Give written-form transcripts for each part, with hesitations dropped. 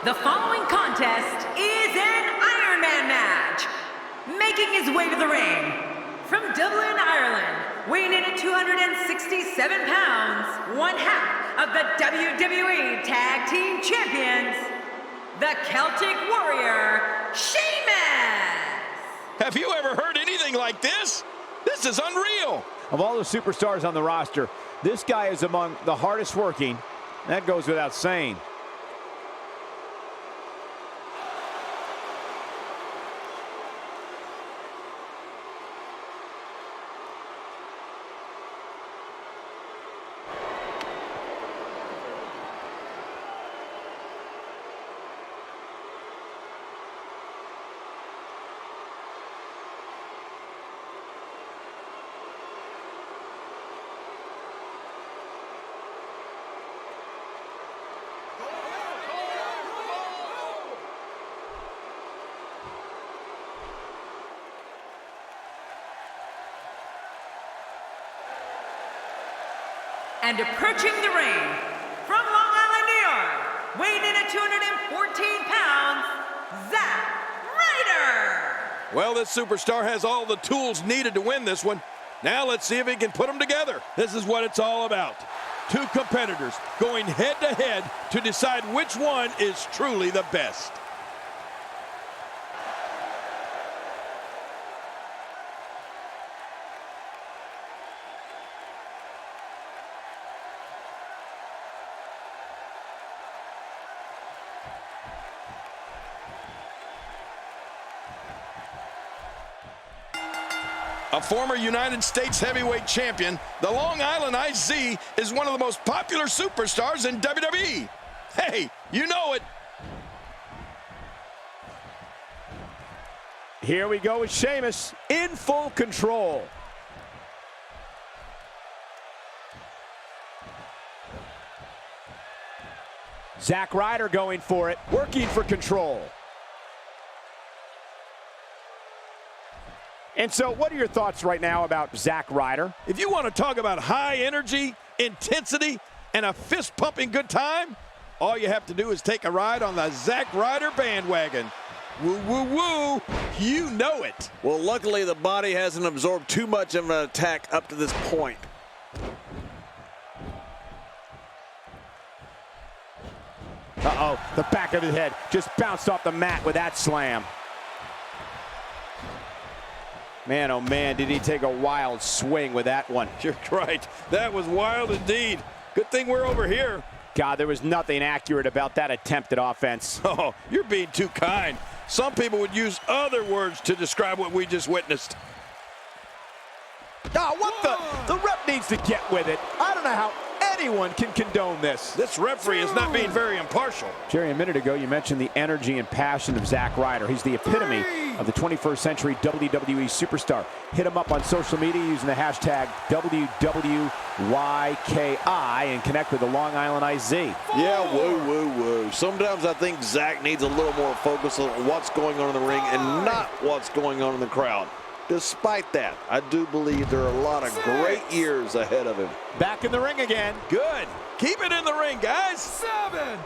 The following contest is an Iron Man match. Making his way to the ring, from Dublin, Ireland, weighing in at 267 pounds, one half of the WWE Tag Team Champions, the Celtic Warrior, Sheamus! Have you ever heard anything like this? This is unreal. Of all the superstars on the roster, this guy is among the hardest working. That goes without saying. And approaching the ring, from Long Island, New York, weighing in at 214 pounds, Zack Ryder! Well, this superstar has all the tools needed to win this one. Now let's see if he can put them together. This is what it's all about. Two competitors going head-to-head to decide which one is truly the best. A former United States heavyweight champion, the Long Island IZ is one of the most popular superstars in WWE. Hey, you know it. Here we go with Sheamus in full control. Zack Ryder going for it, working for control. And so, what are your thoughts right now about Zack Ryder? If you want to talk about high energy, intensity, and a fist-pumping good time, all you have to do is take a ride on the Zack Ryder bandwagon. Woo, woo, woo. You know it. Well, luckily, the body hasn't absorbed too much of an attack up to this point. Uh-oh, the back of his head just bounced off the mat with that slam. Man, oh man, did he take a wild swing with that one. You're right. That was wild indeed. Good thing we're over here. God, there was nothing accurate about that attempted offense. Oh, you're being too kind. Some people would use other words to describe what we just witnessed. Oh, what the ref needs to get with it. I don't know how anyone can condone this. This referee is not being very impartial. Jerry, a minute ago you mentioned the energy and passion of Zack Ryder. He's the epitome of the 21st century WWE superstar. Hit him up on social media using the hashtag WWYKI and connect with the Long Island IZ. Yeah, woo, woo, woo. Sometimes I think Zack needs a little more focus on what's going on in the ring and not what's going on in the crowd. Despite that, I do believe there are a lot of great years ahead of him. Back in the ring again. Good. Keep it in the ring, guys. 7.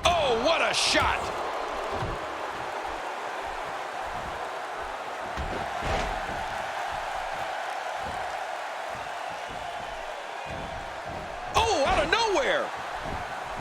Oh, what a shot. Oh, out of nowhere.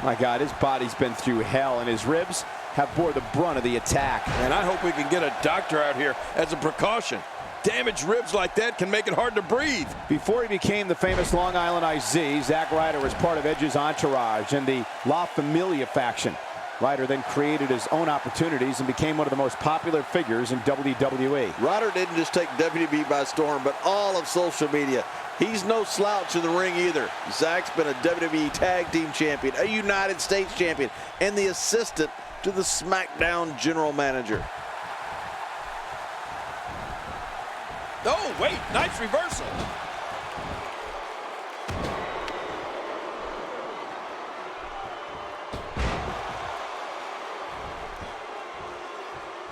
My God, his body's been through hell, and his ribs have bore the brunt of the attack. And I hope we can get a doctor out here as a precaution. Damaged ribs like that can make it hard to breathe. Before he became the famous Long Island IZ, Zack Ryder was part of Edge's entourage and the La Familia faction. Ryder then created his own opportunities and became one of the most popular figures in WWE. Ryder didn't just take WWE by storm, but all of social media. He's no slouch in the ring either. Zack's been a WWE Tag Team Champion, a United States Champion, and the assistant to the SmackDown General Manager. Oh, wait, nice reversal.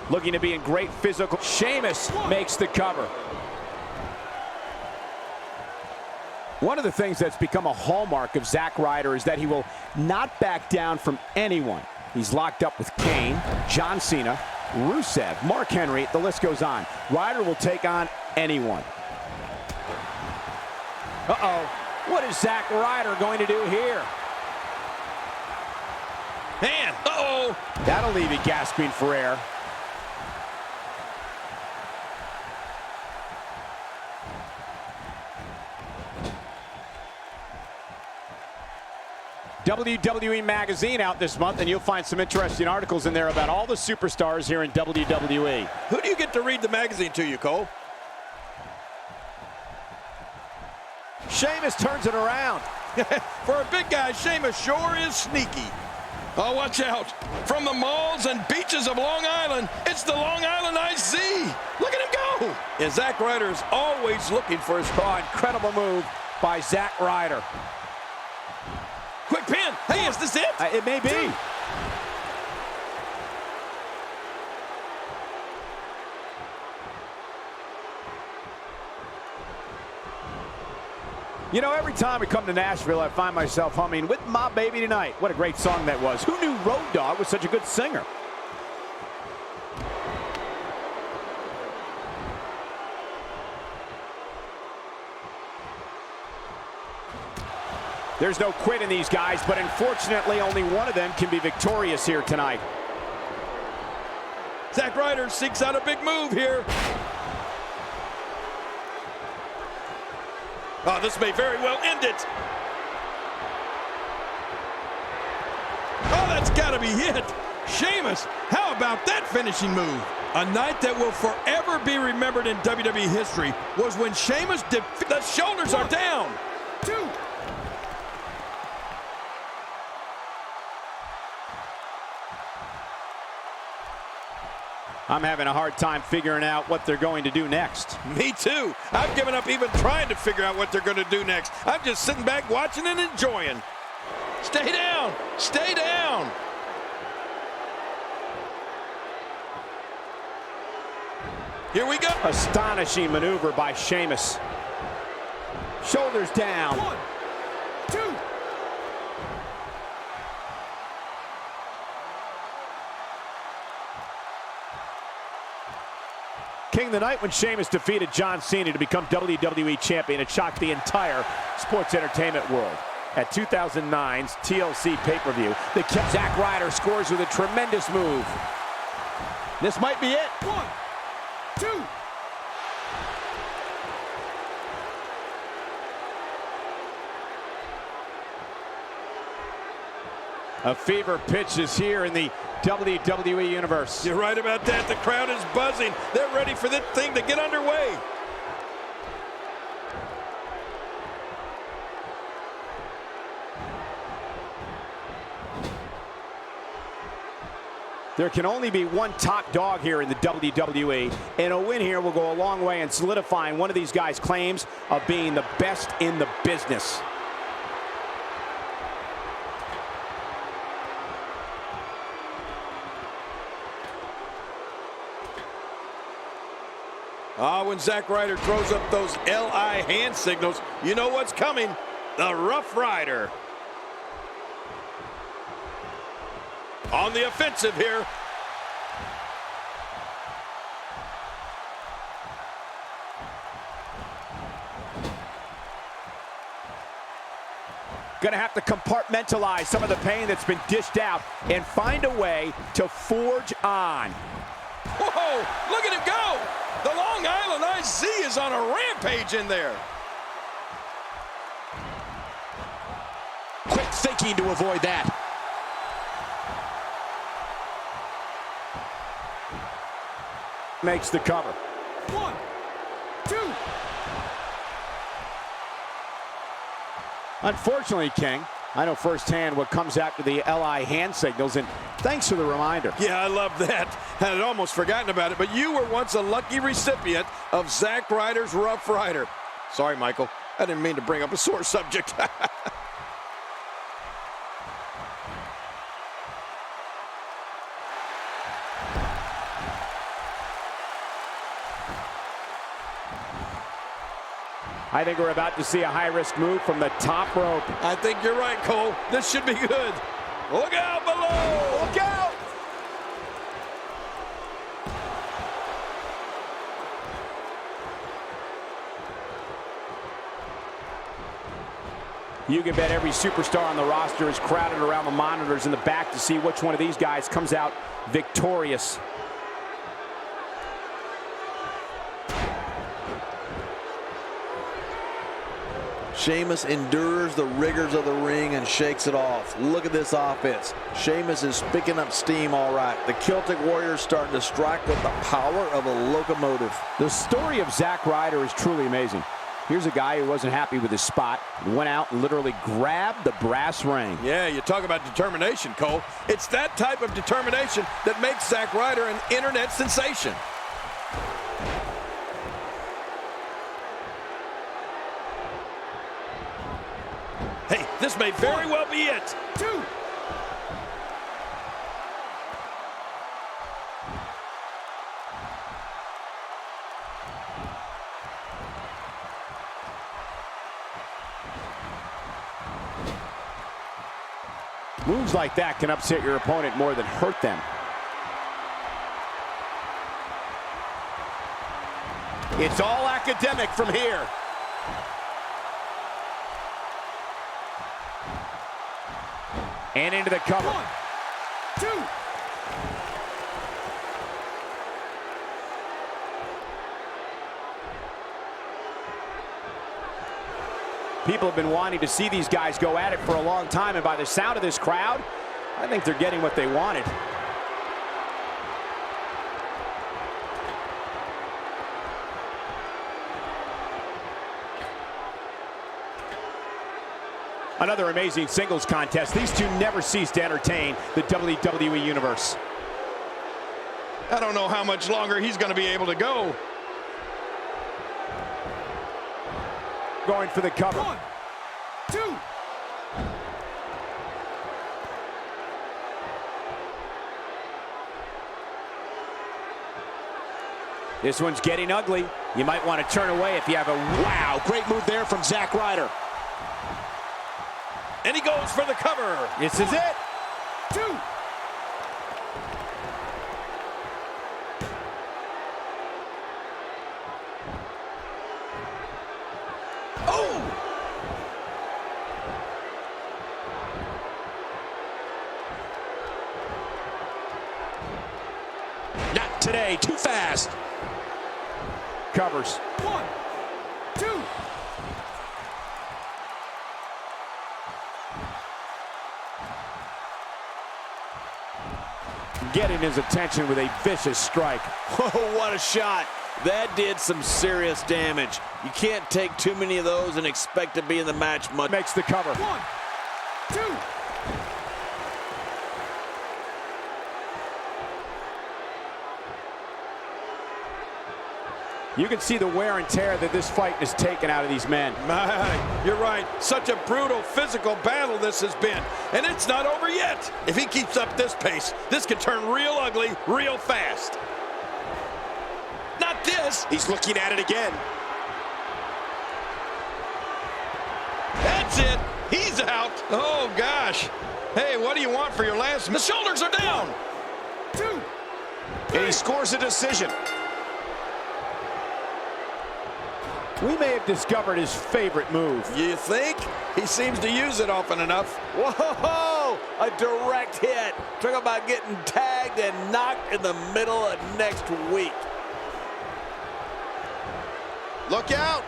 Looking to be in great physical. Sheamus makes the cover. One of the things that's become a hallmark of Zack Ryder is that he will not back down from anyone. He's locked up with Kane, John Cena, Rusev, Mark Henry, the list goes on. Ryder will take on anyone. Uh-oh. What is Zack Ryder going to do here? Man, uh-oh. That'll leave you gasping for air. WWE Magazine out this month, and you'll find some interesting articles in there about all the superstars here in WWE. Who do you get to read the magazine to you, Cole? Sheamus turns it around. For a big guy, Sheamus sure is sneaky. Oh, watch out. From the malls and beaches of Long Island, it's the Long Island IZ. Look at him go. And Zack Ryder is always looking for his Incredible move by Zack Ryder. quick pin. Hey, is this it? It may be. You know, every time I come to Nashville, I find myself humming "With My Baby Tonight." What a great song that was. Who knew Road Dogg was such a good singer? There's no quit in these guys, but unfortunately, only one of them can be victorious here tonight. Zack Ryder seeks out a big move here. Oh, this may very well end it. Oh, that's got to be it. Sheamus, how about that finishing move? A night that will forever be remembered in WWE history was when Sheamus the shoulders are down. 2. I'm having a hard time figuring out what they're going to do next. Me too. I've given up even trying to figure out what they're going to do next. I'm just sitting back watching and enjoying. Stay down. Stay down. Here we go. Astonishing maneuver by Sheamus. Shoulders down. 1, 2. King the night when Sheamus defeated John Cena to become WWE champion. It shocked the entire sports entertainment world. At 2009's TLC pay-per-view, Zack Ryder scores with a tremendous move. This might be it. 1, 2. A fever pitch is here in the WWE Universe. You're right about that. The crowd is buzzing. They're ready for this thing to get underway. There can only be one top dog here in the WWE, and a win here will go a long way in solidifying one of these guys' claims of being the best in the business. When Zack Ryder throws up those LI hand signals, you know what's coming. The Rough Rider. On the offensive here. Gonna have to compartmentalize some of the pain that's been dished out and find a way to forge on. Whoa, look at him go. The Long Island IZ is on a rampage in there. Quick thinking to avoid that. Makes the cover. 1, 2. Unfortunately, King, I know firsthand what comes after the LI hand signals, and thanks for the reminder. Yeah, I love that. I had almost forgotten about it, but you were once a lucky recipient of Zack Ryder's Rough Rider. Sorry, Michael. I didn't mean to bring up a sore subject. I think we're about to see a high-risk move from the top rope. I think you're right, Cole. This should be good. Look out below! Look out! You can bet every superstar on the roster is crowded around the monitors in the back to see which one of these guys comes out victorious. Sheamus endures the rigors of the ring and shakes it off. Look at this offense. Sheamus is picking up steam all right. The Celtic Warrior's starting to strike with the power of a locomotive. The story of Zack Ryder is truly amazing. Here's a guy who wasn't happy with his spot, went out and literally grabbed the brass ring. Yeah, you talk about determination, Cole. It's that type of determination that makes Zack Ryder an internet sensation. Hey, this may very well be it. 2. Moves like that can upset your opponent more than hurt them. It's all academic from here. And into the cover. 1, 2. People have been wanting to see these guys go at it for a long time, and by the sound of this crowd, I think they're getting what they wanted. Another amazing singles contest. These two never cease to entertain the WWE Universe. I don't know how much longer he's going to be able to go. Going for the cover. 1, 2. This one's getting ugly. You might want to turn away if you have a... Wow, great move there from Zack Ryder. And he goes for the cover. This is it. 2. Oh! Not today, too fast. Covers. 1, 2. Getting his attention with a vicious strike. Oh, what a shot. That did some serious damage. You can't take too many of those and expect to be in the match much. Makes the cover. 1, 2. You can see the wear and tear that this fight has taken out of these men. My, you're right. Such a brutal physical battle this has been. And it's not over yet. If he keeps up this pace, this could turn real ugly real fast. Not this. He's looking at it again. That's it. He's out. Oh, gosh. Hey, what do you want for your last? The shoulders are down. 2. And he scores a decision. We may have discovered his favorite move. You think? He seems to use it often enough. Whoa! A direct hit. Talk about getting tagged and knocked in the middle of next week. Look out.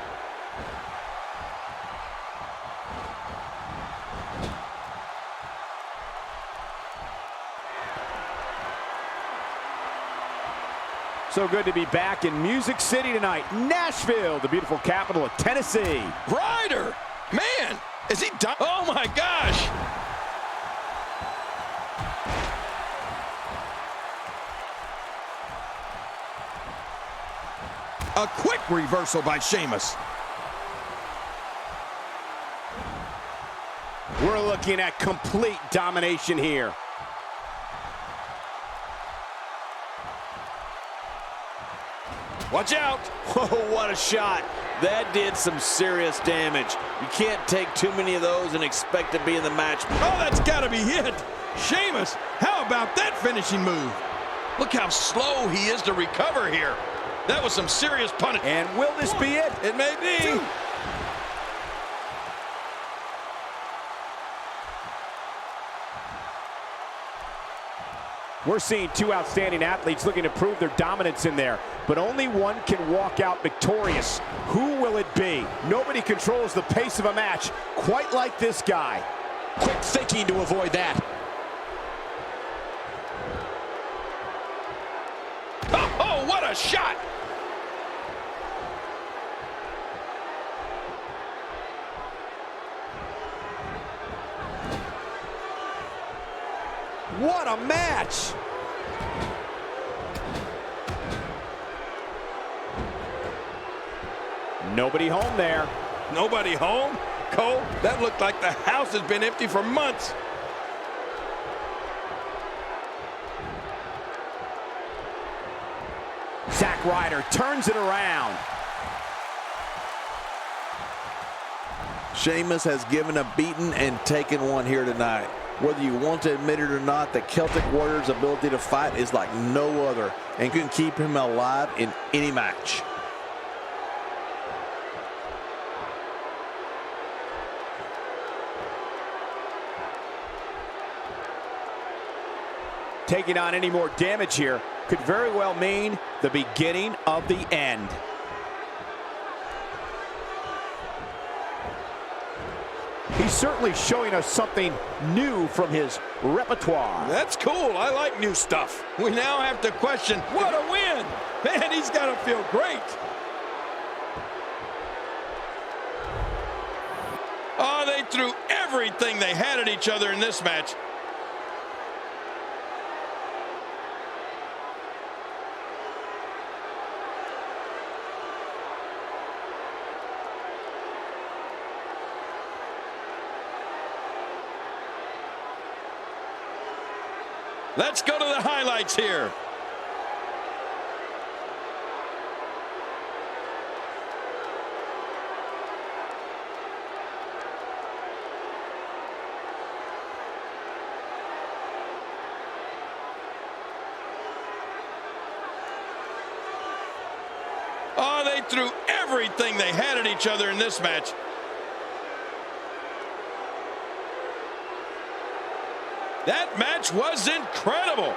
So good to be back in Music City tonight. Nashville, the beautiful capital of Tennessee. Ryder! Man, is he done? Oh my gosh! A quick reversal by Sheamus. We're looking at complete domination here. Watch out. Oh, what a shot. That did some serious damage. You can't take too many of those and expect to be in the match. Oh, that's got to be it. Sheamus, how about that finishing move? Look how slow he is to recover here. That was some serious punishment. And will this be it? It may be. We're seeing two outstanding athletes looking to prove their dominance in there, but only one can walk out victorious. Who will it be? Nobody controls the pace of a match quite like this guy. Quick thinking to avoid that. Oh, what a shot! What a match! Nobody home there. Nobody home? Cole, that looked like the house has been empty for months. Zack Ryder turns it around. Sheamus has given a beating and taken one here tonight. Whether you want to admit it or not, the Celtic Warrior's ability to fight is like no other and can keep him alive in any match. Taking on any more damage here could very well mean the beginning of the end. He's certainly showing us something new from his repertoire. That's cool. I like new stuff. We now have to question, what a win! Man, he's got to feel great. Oh, they threw everything they had at each other in this match. Let's go to the highlights here. Oh, they threw everything they had at each other in this match. That match was incredible.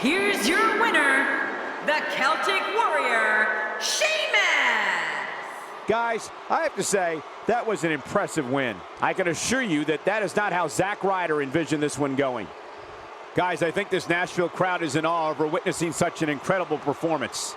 Here's your winner, the Celtic Warrior, Sheamus! Guys, I have to say, that was an impressive win. I can assure you that that is not how Zack Ryder envisioned this one going. Guys, I think this Nashville crowd is in awe over witnessing such an incredible performance.